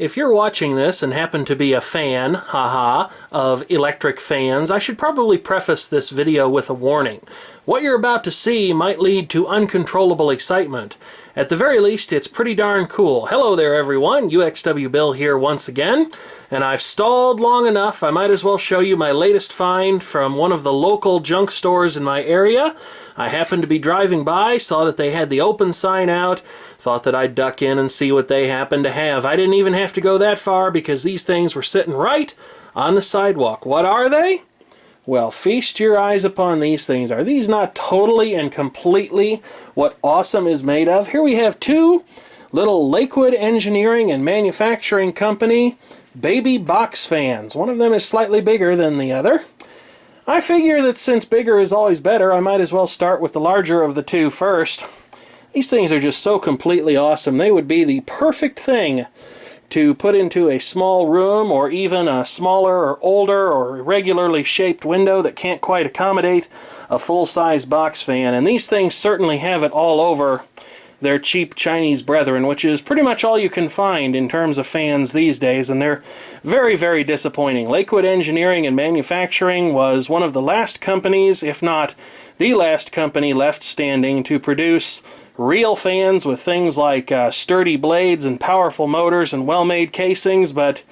If you're watching this and happen to be a fan, haha, of electric fans, I should probably preface this video with a warning. What you're about to see might lead to uncontrollable excitement. At the very least, it's pretty darn cool. Hello there everyone, uxwbill here once again, and I've stalled long enough, I might as well show you my latest find from one of the local junk stores in my area. I happened to be driving by, saw that they had the open sign out, thought that I'd duck in and see what they happened to have. I didn't even have to go that far because these things were sitting right on the sidewalk. What are they? Well, feast your eyes upon these things. Are these not totally and completely what awesome is made of? Here we have two little Lakewood Engineering and Manufacturing Company baby box fans. One of them is slightly bigger than the other. I figure that since bigger is always better, I might as well start with the larger of the two first. These things are just so completely awesome. They would be the perfect thing to put into a small room, or even a smaller or older or irregularly shaped window that can't quite accommodate a full-size box fan. And these things certainly have it all over their cheap Chinese brethren, which is pretty much all you can find in terms of fans these days, and they're very, very disappointing. Lakewood Engineering and Manufacturing was one of the last companies, if not the last company left standing, to produce real fans with things like sturdy blades and powerful motors and well-made casings, but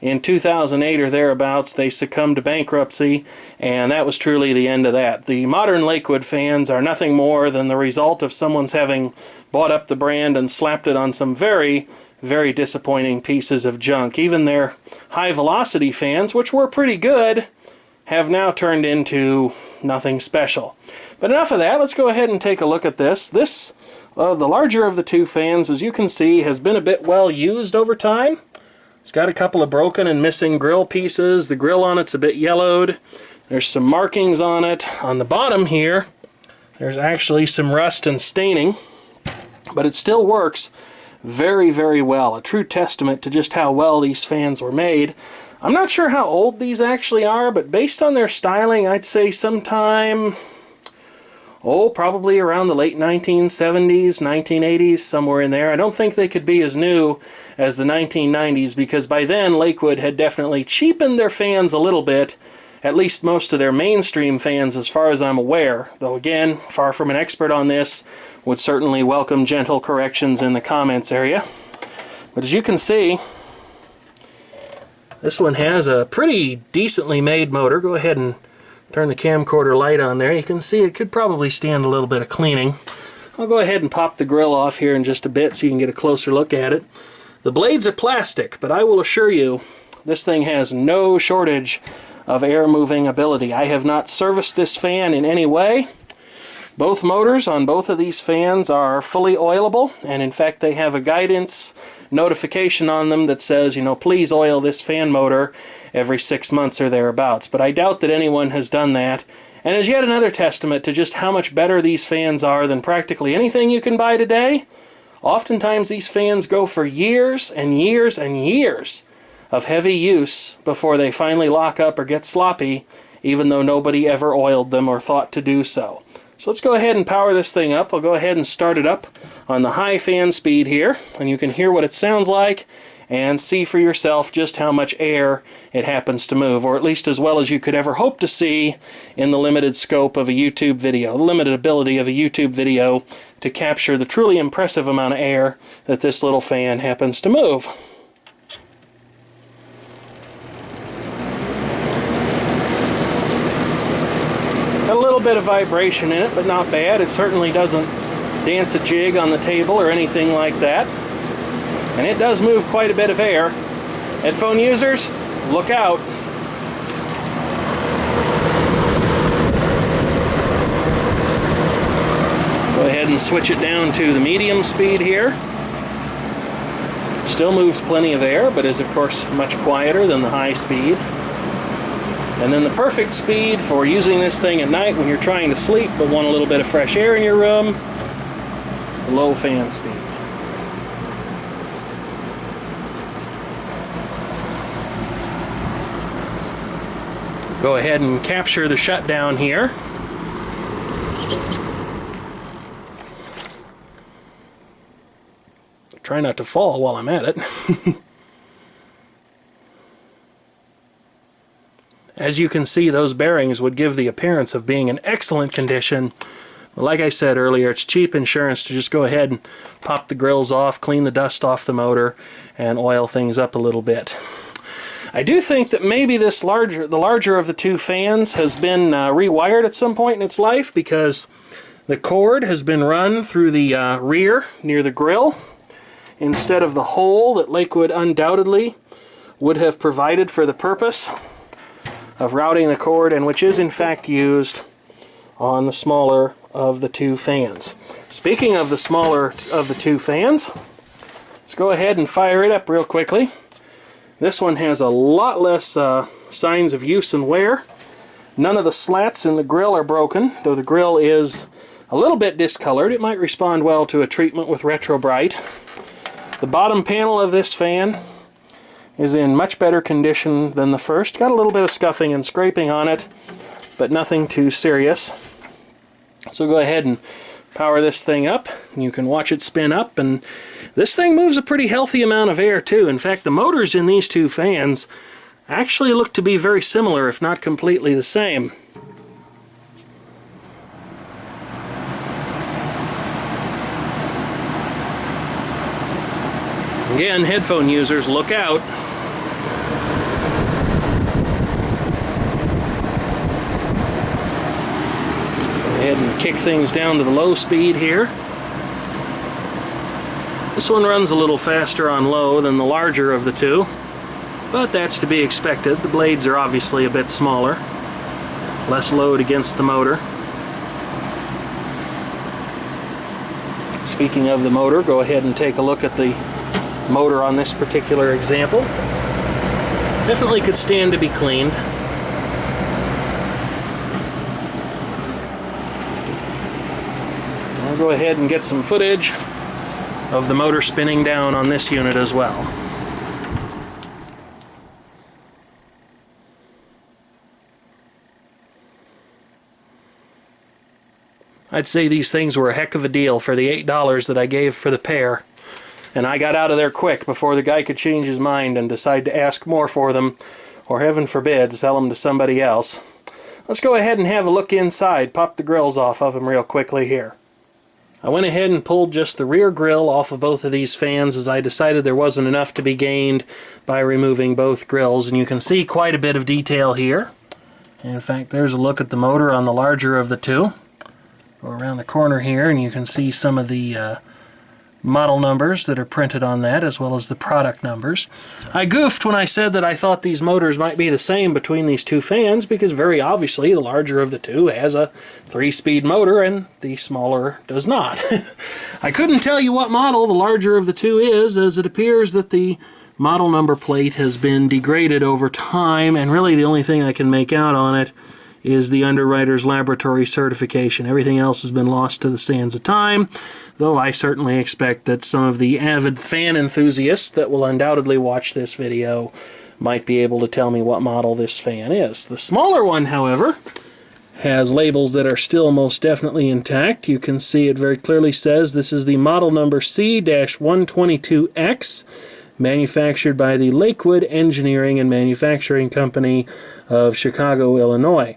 in 2008 or thereabouts they succumbed to bankruptcy, and that was truly the end of that. The modern Lakewood fans are nothing more than the result of someone's having bought up the brand and slapped it on some very, very disappointing pieces of junk. Even their high-velocity fans, which were pretty good, have now turned into nothing special. But enough of that, let's go ahead and take a look at this. This, the larger of the two fans, as you can see, has been a bit well used over time. It's got a couple of broken and missing grill pieces. The grill on it's a bit yellowed. There's some markings on it. On the bottom here, there's actually some rust and staining, but it still works very, very well. A true testament to just how well these fans were made. I'm not sure how old these actually are, but based on their styling, I'd say sometime, probably around the late 1970s, 1980s, somewhere in there. I don't think they could be as new as the 1990s, because by then Lakewood had definitely cheapened their fans a little bit, at least most of their mainstream fans as far as I'm aware, though again, far from an expert on this, would certainly welcome gentle corrections in the comments area. But as you can see, this one has a pretty decently made motor. Go ahead and turn the camcorder light on there. You can see it could probably stand a little bit of cleaning. I'll go ahead and pop the grill off here in just a bit so you can get a closer look at it. The blades are plastic, but I will assure you this thing has no shortage of air moving ability. I have not serviced this fan in any way. Both motors on both of these fans are fully oilable, and in fact they have a guidance notification on them that says, please oil this fan motor every 6 months or thereabouts. But I doubt that anyone has done that, and as yet another testament to just how much better these fans are than practically anything you can buy today. Oftentimes these fans go for years and years and years of heavy use before they finally lock up or get sloppy, even though nobody ever oiled them or thought to do so. So let's go ahead and power this thing up. I'll go ahead and start it up on the high fan speed here, and you can hear what it sounds like and see for yourself just how much air it happens to move, or at least as well as you could ever hope to see in the limited scope of a YouTube video, the limited ability of a YouTube video to capture the truly impressive amount of air that this little fan happens to move. Got a little bit of vibration in it, but not bad. It certainly doesn't dance a jig on the table or anything like that. And it does move quite a bit of air. Headphone users, look out. Go ahead and switch it down to the medium speed here. Still moves plenty of air, but is of course much quieter than the high speed. And then the perfect speed for using this thing at night when you're trying to sleep but want a little bit of fresh air in your room, low fan speed. Go ahead and capture the shutdown here. Try not to fall while I'm at it. As you can see, those bearings would give the appearance of being in excellent condition. But like I said earlier, it's cheap insurance to just go ahead and pop the grills off, clean the dust off the motor, and oil things up a little bit. I do think that maybe the larger of the two fans has been rewired at some point in its life, because the cord has been run through the rear near the grill instead of the hole that Lakewood undoubtedly would have provided for the purpose of routing the cord, and which is in fact used on the smaller of the two fans. Speaking of the smaller of the two fans, let's go ahead and fire it up real quickly. This one has a lot less signs of use and wear. None of the slats in the grill are broken, though the grill is a little bit discolored. It might respond well to a treatment with Retro Bright. The bottom panel of this fan is in much better condition than the first. Got a little bit of scuffing and scraping on it, but nothing too serious. So go ahead and power this thing up, and you can watch it spin up, and this thing moves a pretty healthy amount of air too. In fact, the motors in these two fans actually look to be very similar, if not completely the same. Again, headphone users, look out. Go ahead and kick things down to the low speed here. This one runs a little faster on low than the larger of the two, but that's to be expected. The blades are obviously a bit smaller, less load against the motor. Speaking of the motor, go ahead and take a look at the motor on this particular example. Definitely could stand to be cleaned. I'll go ahead and get some footage of the motor spinning down on this unit as well. I'd say these things were a heck of a deal for the $8 that I gave for the pair. And I got out of there quick before the guy could change his mind and decide to ask more for them, or heaven forbid, sell them to somebody else. Let's go ahead and have a look inside, pop the grills off of them real quickly here. I went ahead and pulled just the rear grill off of both of these fans, as I decided there wasn't enough to be gained by removing both grills, and you can see quite a bit of detail here. In fact, there's a look at the motor on the larger of the two. Go around the corner here and you can see some of the model numbers that are printed on that, as well as the product numbers. I goofed when I said that I thought these motors might be the same between these two fans, because very obviously the larger of the two has a 3-speed motor and the smaller does not. I couldn't tell you what model the larger of the two is, as it appears that the model number plate has been degraded over time, and really the only thing I can make out on it is the Underwriter's Laboratory certification. Everything else has been lost to the sands of time, though I certainly expect that some of the avid fan enthusiasts that will undoubtedly watch this video might be able to tell me what model this fan is. The smaller one, however, has labels that are still most definitely intact. You can see it very clearly says this is the model number C-122X, manufactured by the Lakewood Engineering and Manufacturing Company of Chicago, Illinois.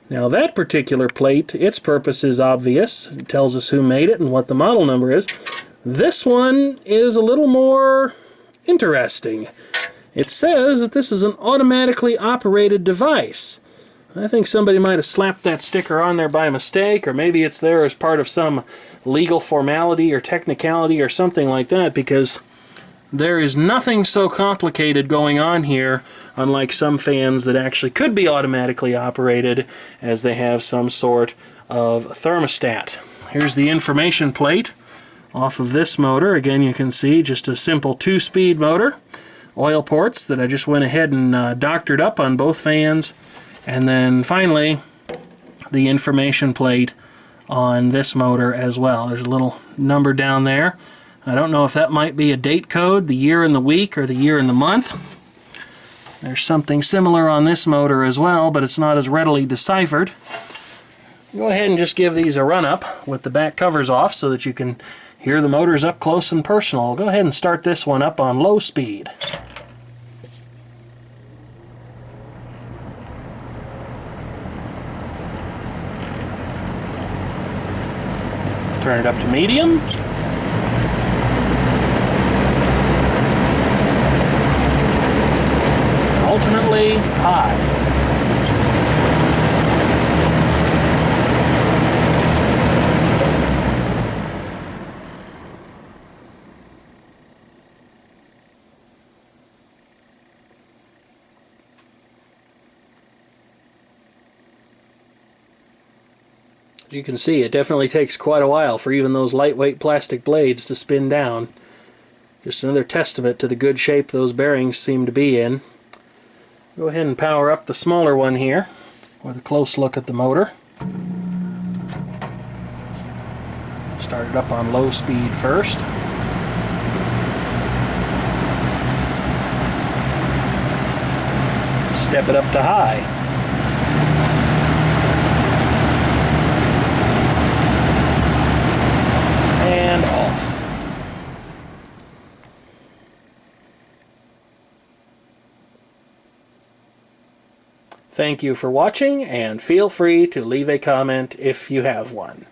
Now that particular plate, its purpose is obvious. It tells us who made it and what the model number is. This one is a little more interesting. It says that this is an automatically operated device. I think somebody might have slapped that sticker on there by mistake, or maybe it's there as part of some legal formality or technicality or something like that, because there is nothing so complicated going on here, unlike some fans that actually could be automatically operated, as they have some sort of thermostat. Here's the information plate off of this motor. Again, you can see just a simple 2-speed motor. Oil ports that I just went ahead and doctored up on both fans. And then finally, the information plate on this motor as well. There's a little number down there. I don't know if that might be a date code, the year and the week, or the year and the month. There's something similar on this motor as well, but it's not as readily deciphered. Go ahead and just give these a run-up with the back covers off so that you can hear the motors up close and personal. Go ahead and start this one up on low speed. Turn it up to medium. Ultimately, high. As you can see, it definitely takes quite a while for even those lightweight plastic blades to spin down. Just another testament to the good shape those bearings seem to be in. Go ahead and power up the smaller one here with a close look at the motor. Start it up on low speed first. Step it up to high. And off. Thank you for watching, and feel free to leave a comment if you have one.